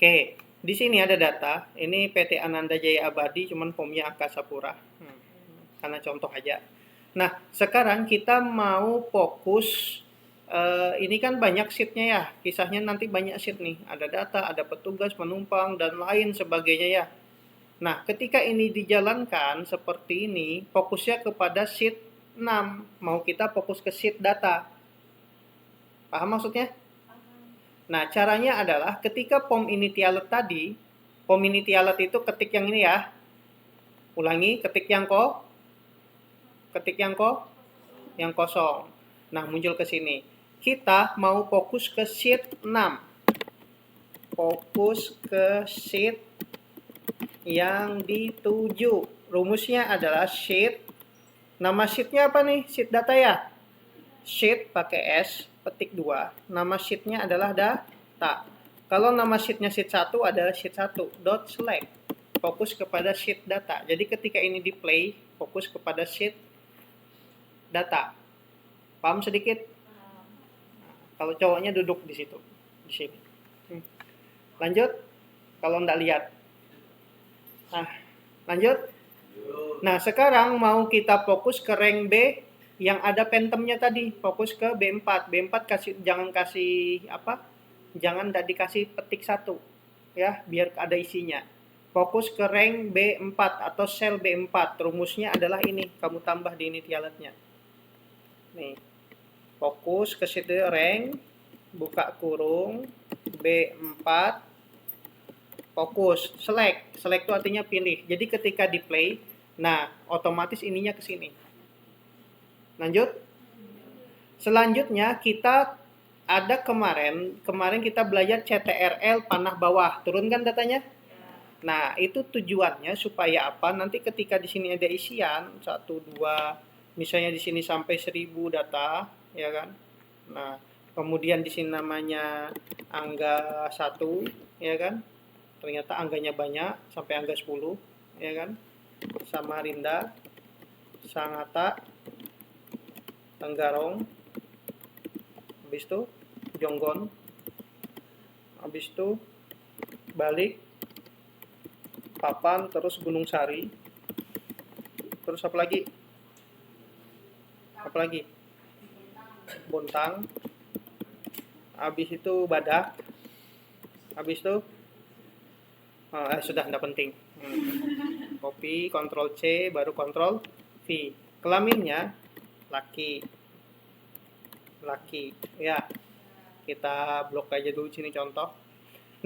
Oke, di sini ada data. Ini PT Ananda Jaya Abadi, cuman POM-nya Angkasa Pura. Karena contoh aja. Nah, sekarang kita mau fokus. Ini kan banyak sheet-nya ya. Kisahnya nanti banyak sheet nih. Ada data, ada petugas, penumpang, dan lain sebagainya ya. Nah, ketika ini dijalankan seperti ini, fokusnya kepada sheet 6. Mau kita fokus ke sheet data. Paham maksudnya? Nah, caranya adalah ketika POM initialet tadi, POM initialet itu ketik yang ini ya. Ulangi, ketik yang yang kosong. Nah, muncul ke sini. Kita mau fokus ke sheet 6. Fokus ke sheet yang dituju. Rumusnya adalah sheet. Nama sheetnya apa nih? Sheet data ya? Sheet pakai S, petik 2. Nama sheetnya adalah data. Kalau nama sheetnya sheet 1 adalah sheet 1. .select. Fokus kepada sheet data. Jadi ketika ini di play, fokus kepada sheet data. Paham sedikit? Kalau cowoknya duduk di situ, di sini. Lanjut. Kalau nggak lihat. Nah, lanjut. Nah, sekarang mau kita fokus ke rank B yang ada phantomnya tadi. Fokus ke B4. B4 jangan kasih apa? Jangan dikasih petik 1. Ya, biar ada isinya. Fokus ke rank B4 atau sel B4. Rumusnya adalah ini. Kamu tambah di initialetnya. Nih. Fokus ke situ rank, buka kurung, B4, fokus, select. Select itu artinya pilih. Jadi ketika di play, nah otomatis ininya ke sini. Lanjut. Selanjutnya kita ada kemarin kita belajar CTRL panah bawah. Turunkan datanya. Nah, itu tujuannya supaya apa? Nanti ketika di sini ada isian 1 2, misalnya di sini sampai 1000 data, ya kan? Nah, kemudian di sini namanya angka 1, ya kan? Ternyata angganya banyak sampai angka 10, ya kan? Samarinda, Sangatta, Tenggarong, habis itu Jonggon, habis itu balik Papan, terus Gunung Sari, terus apa lagi? Bontang, habis itu Badak, habis itu sudah tidak penting. Copy, Ctrl C, baru Ctrl V. Kelaminnya laki, ya. Kita blok aja dulu sini contoh.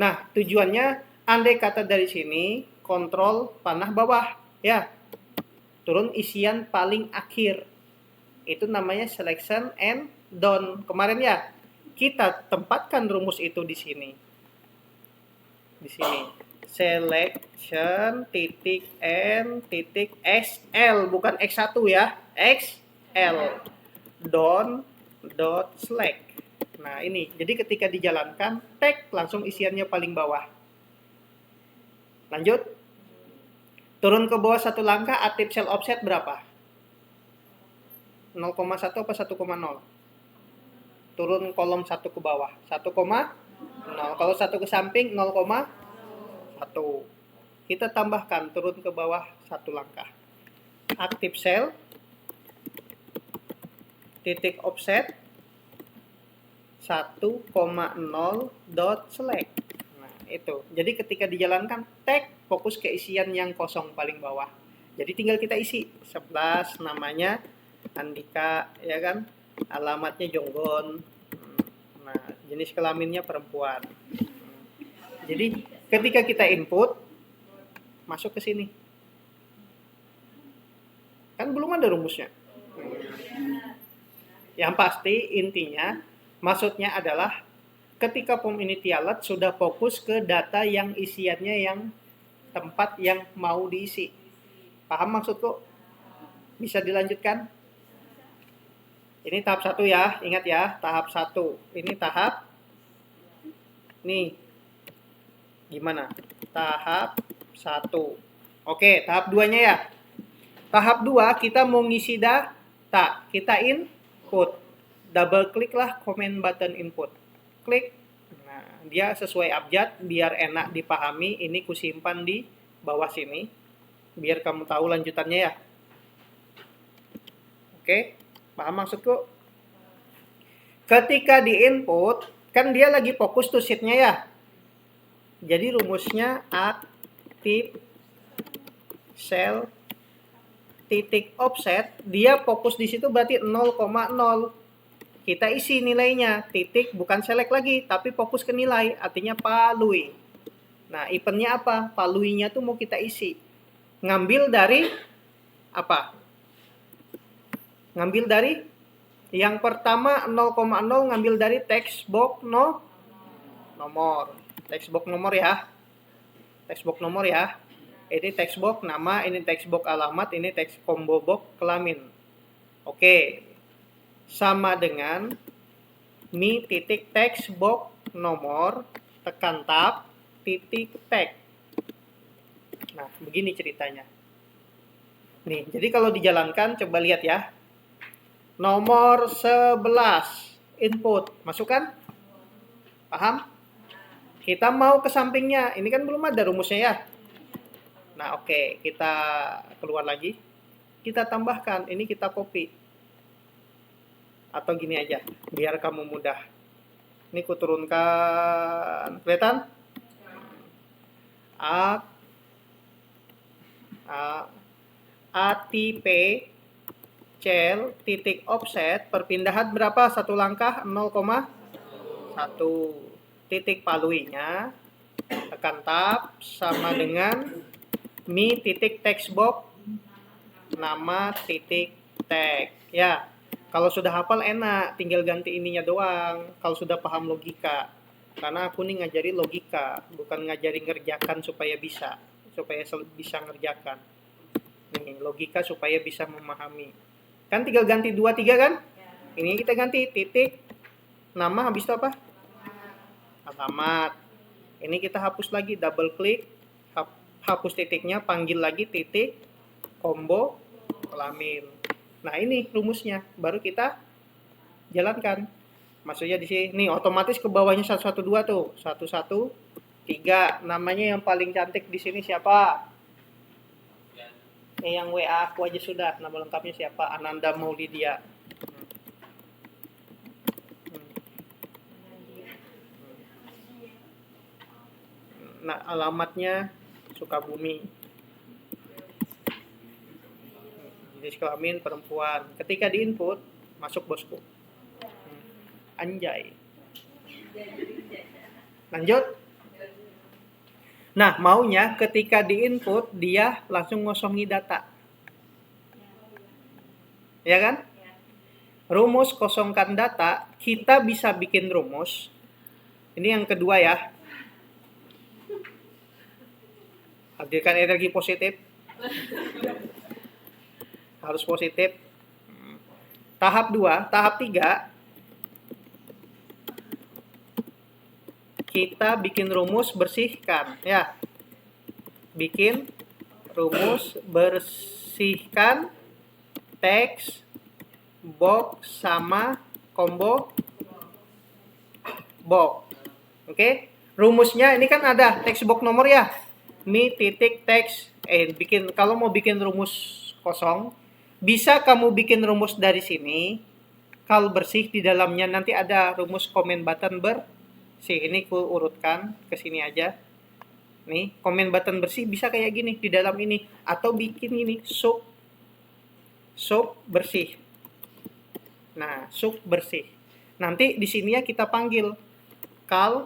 Nah, tujuannya andai kata dari sini kontrol panah bawah, ya. Turun isian paling akhir. Itu namanya selection and done. Kemarin ya, kita tempatkan rumus itu di sini. Di sini. Selection titik n titik SL, bukan X1 ya. XL. Done dot select. Nah, ini. Jadi ketika dijalankan, tag langsung isiannya paling bawah. Lanjut. Turun ke bawah satu langkah, active cell offset berapa? 0,1 apa 1,0? Turun kolom 1 ke bawah. 1,0. Kalau 1 ke samping 0,1. Kita tambahkan turun ke bawah 1 langkah. Active cell titik offset 1,0 dot select. Nah, itu. Jadi ketika dijalankan tag fokus ke isian yang kosong paling bawah. Jadi tinggal kita isi 11, namanya Andika, ya kan? Alamatnya Jonggon. Nah, jenis kelaminnya perempuan. Jadi ketika kita input masuk ke sini. Kan belum ada rumusnya. Yang pasti intinya maksudnya adalah ketika POM initialet sudah fokus ke data yang isiannya yang tempat yang mau diisi. Paham maksudku? Bisa dilanjutkan? Ini tahap 1 ya, ingat ya, tahap 1. Ini tahap, nih, gimana? Tahap 1. Oke, tahap 2-nya ya. Tahap 2 kita mau ngisi data, kita input. Double klik lah comment button input. Klik. Nah, dia sesuai abjad biar enak dipahami. Ini kusimpan di bawah sini biar kamu tahu lanjutannya ya. Oke, paham maksudku? Ketika di input, kan dia lagi fokus tuh sheet-nya ya. Jadi rumusnya aktif sel titik offset, dia fokus di situ berarti 0,0. Kita isi nilainya, titik bukan select lagi, tapi fokus ke nilai, artinya palui. Nah, eventnya apa? Paluinya tuh mau kita isi. Ngambil dari apa? Ngambil dari yang pertama 0,0 ngambil dari text box nomor. Text box nomor ya. Text box nomor ya. Ini text box nama, ini text box alamat, ini text combo box kelamin. Oke. Sama dengan mi titik text box nomor tekan tab titik tag. Nah, begini ceritanya. Nih, jadi kalau dijalankan coba lihat ya. Nomor 11 input, masukkan? Paham? Kita mau ke sampingnya. Ini kan belum ada rumusnya ya. Nah, oke, kita keluar lagi. Kita tambahkan, ini kita copy. Atau gini aja, biar kamu mudah. Ini kuturunkan, kelihatan? ATP cell titik offset perpindahan berapa? Satu langkah 0,1. Titik paluinya tekan tab sama dengan mi titik text box nama titik tag ya. Kalau sudah hafal enak, tinggal ganti ininya doang. Kalau sudah paham logika, karena aku nih ngajari logika, bukan ngajari ngerjakan supaya bisa ngerjakan. Nih logika supaya bisa memahami. Kan tinggal ganti 2, 3 kan? Ini kita ganti titik nama habis itu apa? Alamat. Ini kita hapus lagi, double klik, hapus titiknya, panggil lagi titik combo kelamin. Nah, ini rumusnya, baru kita jalankan. Maksudnya di sini nih otomatis ke bawahnya 112 tuh. 113. Namanya yang paling cantik di sini siapa? Yang WA aku aja sudah. Nama lengkapnya siapa? Ananda Maulidia. Nah, alamatnya Sukabumi. Jenis kelamin perempuan. Ketika di input, masuk bosku. Anjay. Lanjut. Nah, maunya ketika di input, dia langsung ngosongi data. Ya kan? Rumus kosongkan data, kita bisa bikin rumus. Ini yang kedua ya. Hadirkan energi positif. Harus positif. Tahap 2, tahap 3. Kita bikin rumus bersihkan. Ya. Bikin rumus bersihkan text box sama combo box. Oke. Rumusnya ini kan ada text box nomor ya. Mi titik text. Kalau mau bikin rumus kosong, bisa kamu bikin rumus dari sini. Kalau bersih di dalamnya nanti ada rumus comment button bersih. Ini ku urutkan ke sini aja. Nih, comment button bersih bisa kayak gini di dalam ini, atau bikin ini soap bersih. Nah, soap bersih. Nanti di sini ya kita panggil kal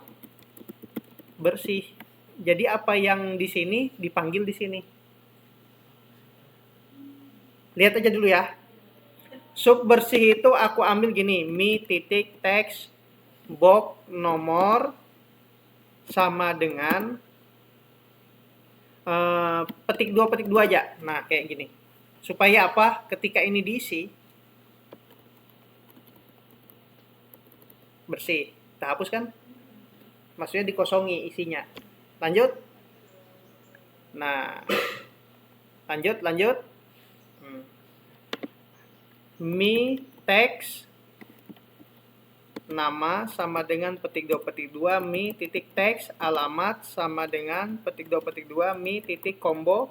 bersih. Jadi apa yang di sini dipanggil di sini. Lihat aja dulu ya. Sub bersih itu aku ambil gini, mi titik text box nomor sama dengan petik 2 aja. Nah, kayak gini. Supaya apa? Ketika ini diisi bersih. Kita hapus kan? Maksudnya dikosongi isinya. Lanjut. Nah, lanjut. Mi text nama sama dengan petik 2 petik 2 mi titik teks, alamat sama dengan petik 2 petik 2 mi titik combo,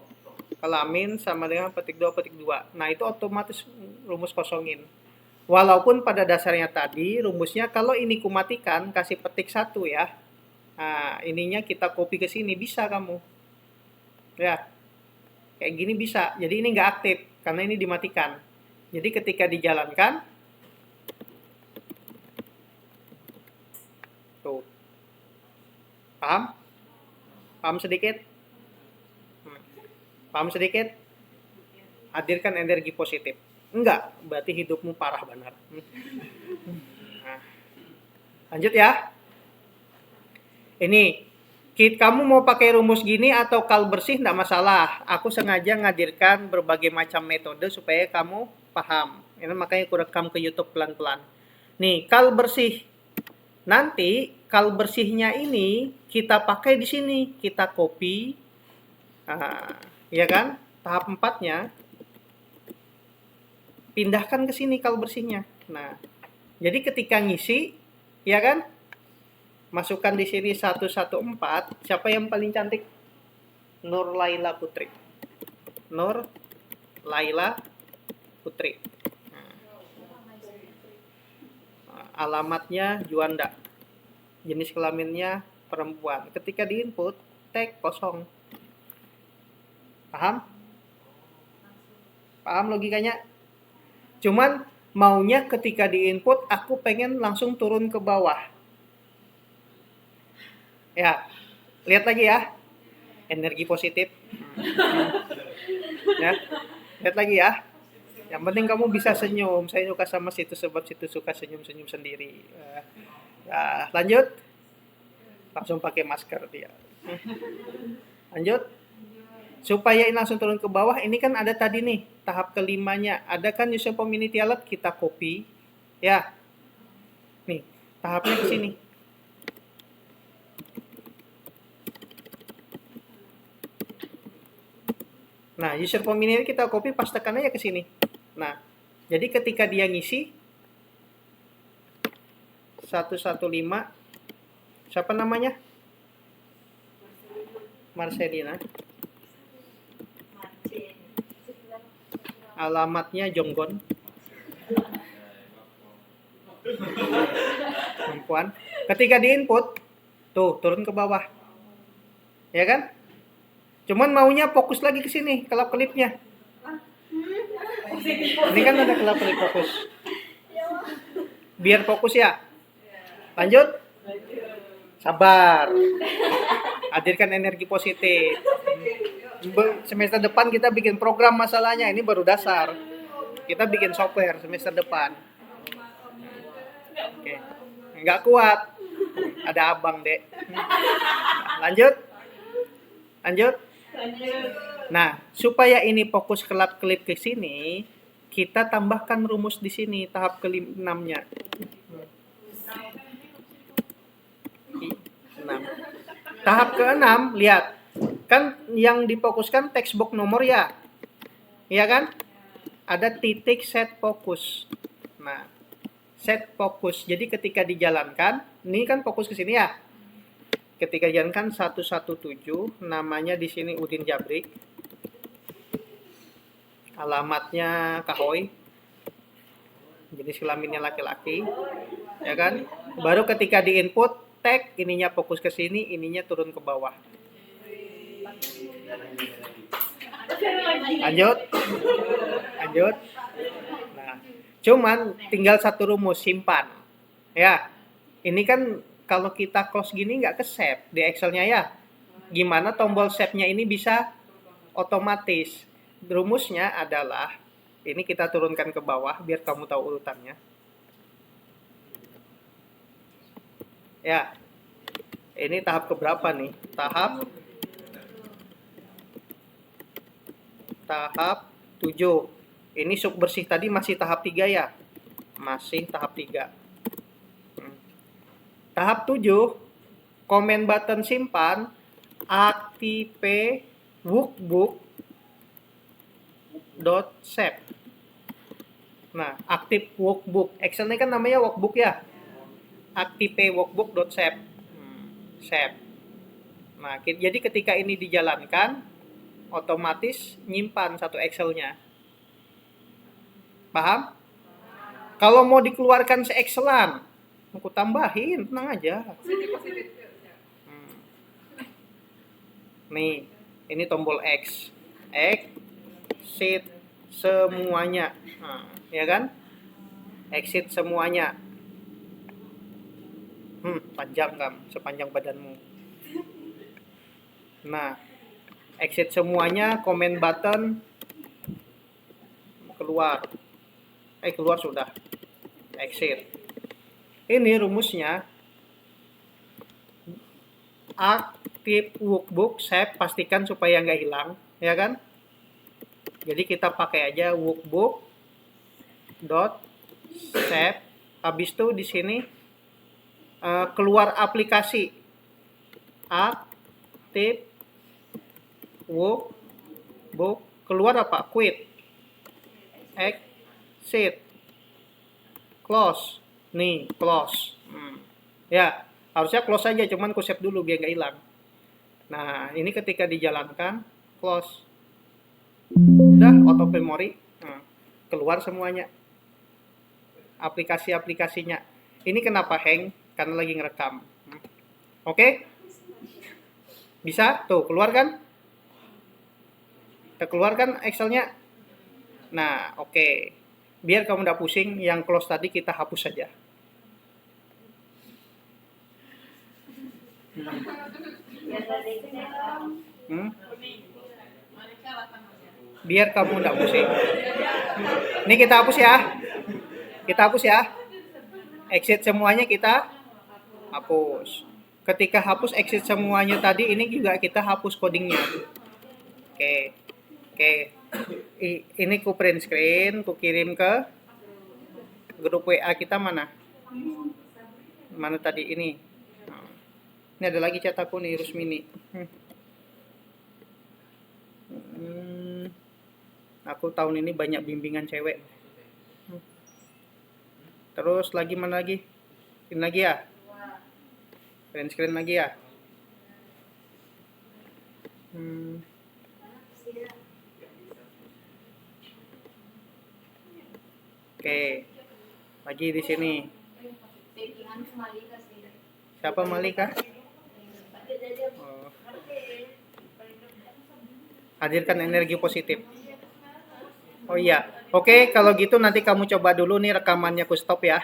kelamin sama dengan petik 2 petik 2. Nah, itu otomatis rumus kosongin. Walaupun pada dasarnya tadi rumusnya kalau ini kumatikan kasih petik 1 ya. Nah, ininya kita copy ke sini bisa kamu. Ya. Kayak gini bisa. Jadi ini nggak aktif karena ini dimatikan. Jadi ketika dijalankan tuh. Paham? Paham sedikit? Paham sedikit? Hadirkan energi positif. Enggak, berarti hidupmu parah benar. Nah, lanjut ya. Ini, kamu mau pakai rumus gini atau kal bersih enggak masalah. Aku sengaja ngadirkan berbagai macam metode supaya kamu paham. Ini makanya aku rekam ke YouTube pelan-pelan. Nih, kal bersih. Nanti kal bersihnya ini kita pakai di sini, kita copy. Nah, ya kan? Tahap 4-nya pindahkan ke sini kal bersihnya. Nah, jadi ketika ngisi, ya kan? Masukkan di sini 114. Siapa yang paling cantik? Nur Laila Putri. Nur Laila Putri. Nah, alamatnya Juanda. Jenis kelaminnya perempuan. Ketika diinput, tag kosong. Paham? Paham logikanya? Cuman maunya ketika diinput, aku pengen langsung turun ke bawah. Ya, lihat lagi ya. Energi positif. Ya, lihat lagi ya. Yang penting kamu bisa senyum. Saya suka sama situ sebab situ suka senyum-senyum sendiri. Ya, lanjut. Langsung pakai masker dia. Lanjut. Supaya ini langsung turun ke bawah, ini kan ada tadi nih, tahap kelimanya. Ada kan user community alert, kita copy. Ya. Nih, tahapnya ke sini. Nah, user community kita copy, pastekan aja ke sini. Nah, jadi ketika dia ngisi 115, siapa namanya? Marcelina. Alamatnya Jonggon. Perempuan. Ketika diinput, tuh turun ke bawah. Ya kan? Cuman maunya fokus lagi ke sini, kelap-kelipnya. Ini kan ada kelap-kelip fokus. Biar fokus ya. Lanjut. Sabar. Hadirkan energi positif. Semester depan kita bikin program masalahnya. Ini baru dasar. Kita bikin software semester depan. Oke. Nggak kuat. Ada abang, Dek. Lanjut. Lanjut. Nah, supaya ini fokus kelap-kelip ke sini, kita tambahkan rumus di sini tahap ke-6-nya. 6. Tahap ke-6, lihat. Kan yang difokuskan textbook nomor ya. Iya kan? Ada titik set fokus. Nah, set fokus. Jadi ketika dijalankan, ini kan fokus ke sini ya. Ketika dijalankan 117, namanya di sini Udin Jabrik. Alamatnya Kahoy. Jenis kelaminnya laki-laki. Ya kan? Baru ketika diinput, tag ininya fokus ke sini, ininya turun ke bawah. Lanjut. Lanjut. Nah, cuman tinggal satu rumus, simpan. Ya. Ini kan kalau kita close gini nggak ke save di Excel-nya ya. Gimana tombol save-nya ini bisa otomatis. Rumusnya adalah, ini kita turunkan ke bawah biar kamu tahu urutannya. Ya, ini tahap keberapa nih? Tahap 7. Ini sub bersih tadi masih tahap 3 ya? Masih tahap 3. Tahap 7, komen button simpan, aktive workbook.save. Nah, aktif workbook. Excel ini kan namanya workbook ya. aktive workbook.save. Save. Nah, jadi ketika ini dijalankan, otomatis nyimpan satu Excel-nya. Paham? Kalau mau dikeluarkan se-Excelan, aku tambahin, tenang aja. Nih, ini tombol X. Exit semuanya. Nah, ya kan? Exit semuanya. Panjang kan, sepanjang badanmu. Nah, exit semuanya, comment button, keluar. Keluar sudah. Exit. Ini rumusnya. Active workbook, save, pastikan supaya nggak hilang, ya kan? Jadi kita pakai aja workbook dot save. Habis itu di sini keluar aplikasi. Active workbook, keluar apa? Quit. Exit. Close. Nih, close. Ya, harusnya close aja, cuman ku save dulu biar nggak hilang. Nah, ini ketika dijalankan, close. Udah, auto memory. Keluar semuanya. Aplikasi-aplikasinya. Ini kenapa hang? Karena lagi ngerekam. Oke? Bisa? Tuh, keluar kan? Kita keluarkan Excel-nya. Nah, oke. Biar kamu nggak pusing, yang close tadi kita hapus saja. Biar kamu nggak pusing. Ini kita hapus ya. Kita hapus ya. Exit semuanya kita hapus. Ketika hapus exit semuanya tadi, ini juga kita hapus codingnya. Oke. Ini ku print screen, ku kirim ke grup WA kita mana? Mana tadi ini? Ini ada lagi chat aku nih, Rusmini. Aku tahun ini banyak bimbingan cewek. Terus lagi mana lagi? Ini lagi ya? Print screen lagi ya? Oke. Lagi di sini. Siapa Malika? Hadirkan energi positif. Oh iya. Oke, kalau gitu nanti kamu coba dulu nih rekamannya, ku stop ya.